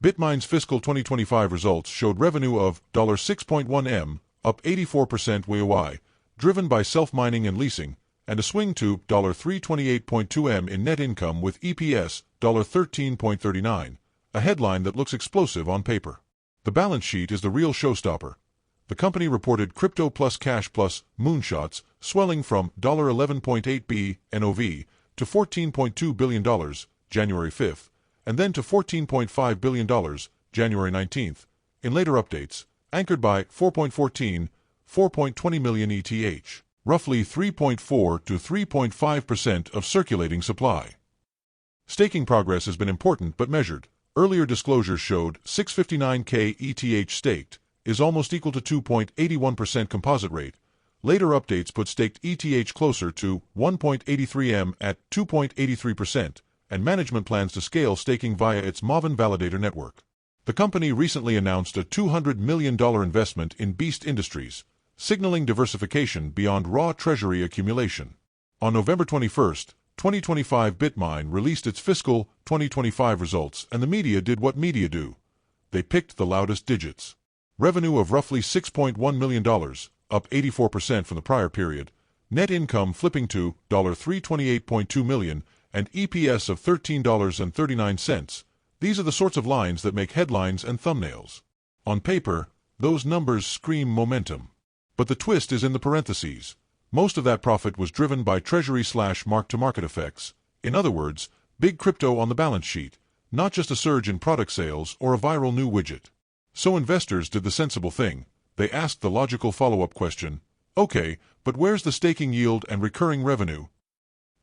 Bitmine's fiscal 2025 results showed revenue of $6.1 million, up 84% YoY, driven by self-mining and leasing, and a swing to $328.2 million in net income with EPS $13.39, a headline that looks explosive on paper. The balance sheet is the real showstopper. The company reported crypto plus cash plus moonshots swelling from $11.8 billion NOV to $14.2 billion January 5th, and then to $14.5 billion January 19th, in later updates, anchored by 4.20 million ETH, roughly 3.4 to 3.5% of circulating supply. Staking progress has been important but measured. Earlier disclosures showed 659K ETH staked is almost equal to 2.81% composite rate. Later updates put staked ETH closer to 1.83 M at 2.83%, and management plans to scale staking via its Maven validator network. The company recently announced a $200 million investment in Beast Industries, signaling diversification beyond raw treasury accumulation. On November 21, 2025, Bitmine released its fiscal 2025 results, and the media did what media do. They picked the loudest digits. Revenue of roughly $6.1 million, up 84% from the prior period, net income flipping to $328.2 million, and EPS of $13.39. These are the sorts of lines that make headlines and thumbnails. On paper, those numbers scream momentum. But the twist is in the parentheses. Most of that profit was driven by treasury/mark-to-market effects. In other words, big crypto on the balance sheet, not just a surge in product sales or a viral new widget. So investors did the sensible thing. They asked the logical follow-up question, okay, but where's the staking yield and recurring revenue?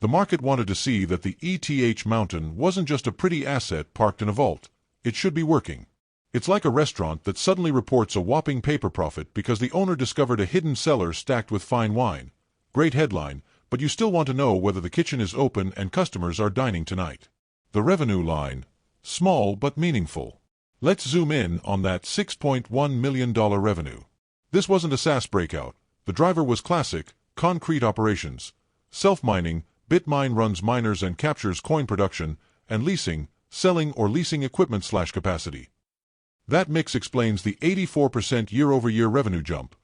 The market wanted to see that the ETH mountain wasn't just a pretty asset parked in a vault. It should be working. It's like a restaurant that suddenly reports a whopping paper profit because the owner discovered a hidden cellar stacked with fine wine. Great headline, but you still want to know whether the kitchen is open and customers are dining tonight. The revenue line. Small but meaningful. Let's zoom in on that $6.1 million revenue. This wasn't a SaaS breakout. The driver was classic, concrete operations. Self-mining, Bitmine runs miners and captures coin production, and leasing, selling or leasing equipment/capacity. That mix explains the 84% year-over-year revenue jump.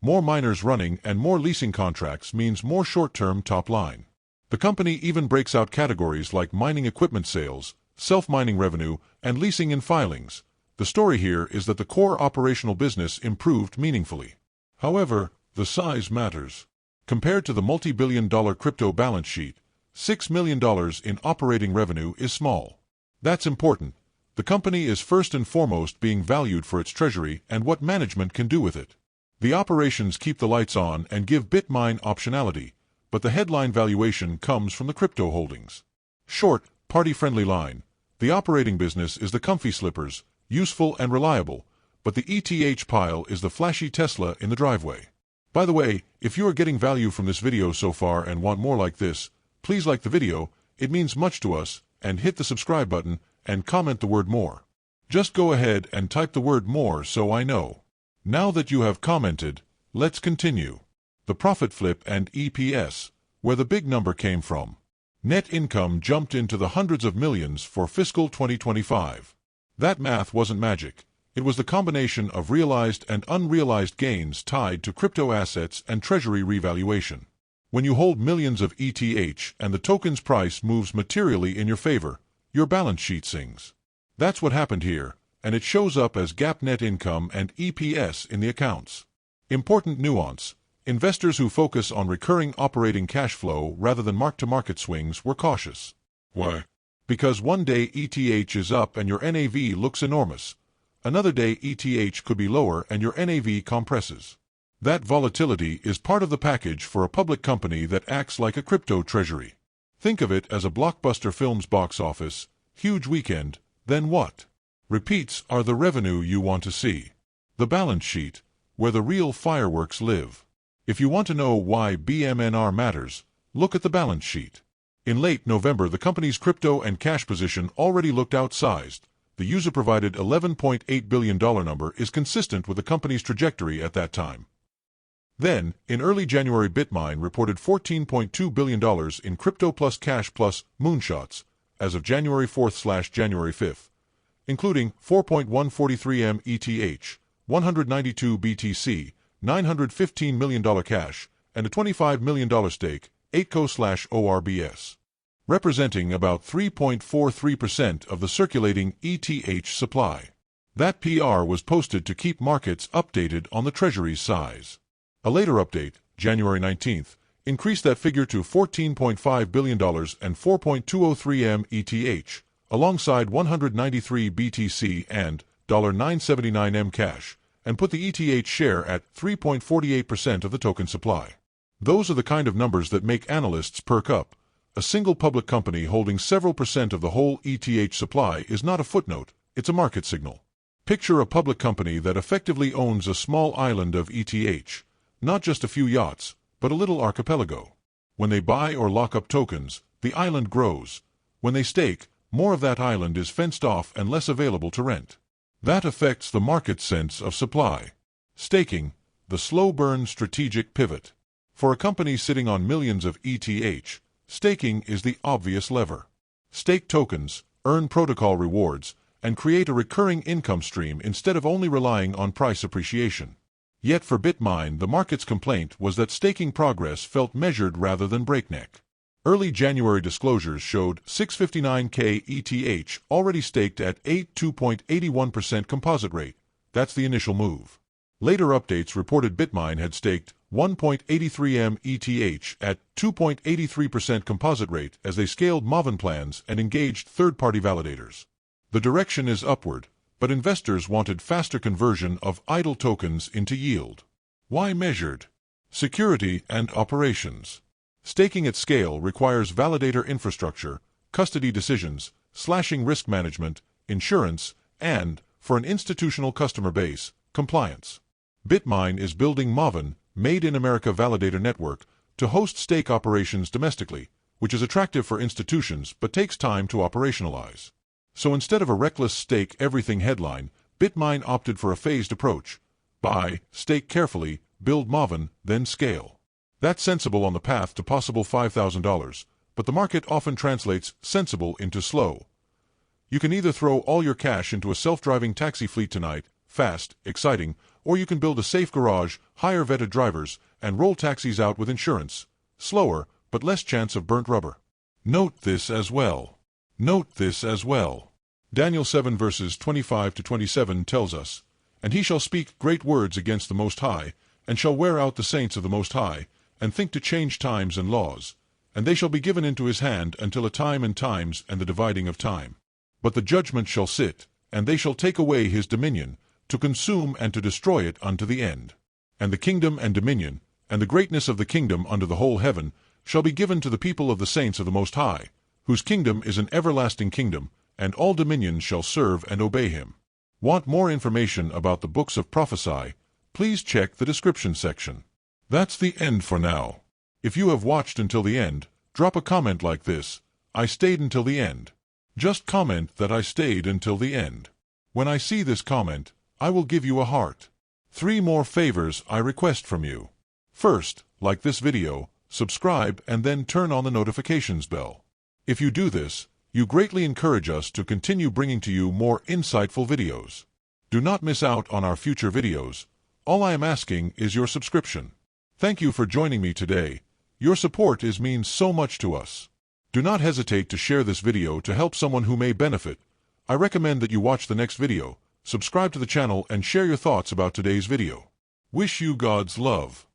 More miners running and more leasing contracts means more short-term top line. The company even breaks out categories like mining equipment sales, self-mining revenue, and leasing in filings. The story here is that the core operational business improved meaningfully. However, the size matters. Compared to the multi-billion-dollar crypto balance sheet, $6 million in operating revenue is small. That's important. The company is first and foremost being valued for its treasury and what management can do with it. The operations keep the lights on and give Bitmine optionality, but the headline valuation comes from the crypto holdings. Short, party-friendly line. The operating business is the comfy slippers, useful and reliable, but the ETH pile is the flashy Tesla in the driveway. By the way, if you are getting value from this video so far and want more like this, please like the video, it means much to us, and hit the subscribe button, and comment the word more. Just go ahead and type the word more so I know. Now that you have commented, let's continue. The profit flip and EPS, where the big number came from. Net income jumped into the hundreds of millions for fiscal 2025. That math wasn't magic. It was the combination of realized and unrealized gains tied to crypto assets and treasury revaluation. When you hold millions of ETH and the token's price moves materially in your favor, your balance sheet sings. That's what happened here, and it shows up as GAAP net income and EPS in the accounts. Important nuance. Investors who focus on recurring operating cash flow rather than mark-to-market swings were cautious. Why? Because one day ETH is up and your NAV looks enormous. Another day ETH could be lower and your NAV compresses. That volatility is part of the package for a public company that acts like a crypto treasury. Think of it as a blockbuster film's box office, huge weekend, then what? Repeats are the revenue you want to see. The balance sheet, where the real fireworks live. If you want to know why Bmnr matters, look at the balance sheet. In late November, the company's crypto and cash position already looked outsized. The user-provided $11.8 billion number is consistent with the company's trajectory at that time. Then, in early January, Bitmine reported $14.2 billion in crypto plus cash plus moonshots as of January 4/January 5. including 4.143 M ETH, 192 BTC, $915 million cash, and a $25 million stake, 8co/ORBS, representing about 3.43% of the circulating ETH supply. That PR was posted to keep markets updated on the Treasury's size. A later update, January 19th, increased that figure to $14.5 billion and 4.203 M ETH, alongside 193 BTC and $979 M cash, and put the ETH share at 3.48% of the token supply. Those are the kind of numbers that make analysts perk up. A single public company holding several percent of the whole ETH supply is not a footnote, it's a market signal. Picture a public company that effectively owns a small island of ETH, not just a few yachts, but a little archipelago. When they buy or lock up tokens, the island grows. When they stake, more of that island is fenced off and less available to rent. That affects the market's sense of supply. Staking, the slow-burn strategic pivot. For a company sitting on millions of ETH, staking is the obvious lever. Stake tokens, earn protocol rewards, and create a recurring income stream instead of only relying on price appreciation. Yet for Bitmine, the market's complaint was that staking progress felt measured rather than breakneck. Early January disclosures showed 659K ETH already staked at 2.81% composite rate. That's the initial move. Later updates reported Bitmine had staked 1.83 M ETH at 2.83% composite rate as they scaled Maven plans and engaged third-party validators. The direction is upward, but investors wanted faster conversion of idle tokens into yield. Why measured? Security and operations. Staking at scale requires validator infrastructure, custody decisions, slashing risk management, insurance, and, for an institutional customer base, compliance. Bitmine is building Maven, Made in America Validator Network, to host stake operations domestically, which is attractive for institutions but takes time to operationalize. So instead of a reckless stake everything headline, Bitmine opted for a phased approach. Buy, stake carefully, build Maven, then scale. That's sensible on the path to possible $5,000, but the market often translates sensible into slow. You can either throw all your cash into a self-driving taxi fleet tonight, fast, exciting, or you can build a safe garage, hire vetted drivers, and roll taxis out with insurance. Slower, but less chance of burnt rubber. Note this as well. Note this as well. Daniel 7 verses 25 to 27 tells us, "And he shall speak great words against the Most High, and shall wear out the saints of the Most High, and think to change times and laws. And they shall be given into his hand until a time and times and the dividing of time. But the judgment shall sit, and they shall take away his dominion, to consume and to destroy it unto the end. And the kingdom and dominion, and the greatness of the kingdom under the whole heaven, shall be given to the people of the saints of the Most High, whose kingdom is an everlasting kingdom, and all dominions shall serve and obey him." Want more information about the books of prophecy? Please check the description section. That's the end for now. If you have watched until the end, drop a comment like this: "I stayed until the end." Just comment that I stayed until the end. When I see this comment, I will give you a heart. 3 more favors I request from you. First, like this video, subscribe, and then turn on the notifications bell. If you do this, you greatly encourage us to continue bringing to you more insightful videos. Do not miss out on our future videos. All I am asking is your subscription. Thank you for joining me today. Your support means so much to us. Do not hesitate to share this video to help someone who may benefit. I recommend that you watch the next video, subscribe to the channel, and share your thoughts about today's video. Wish you God's love.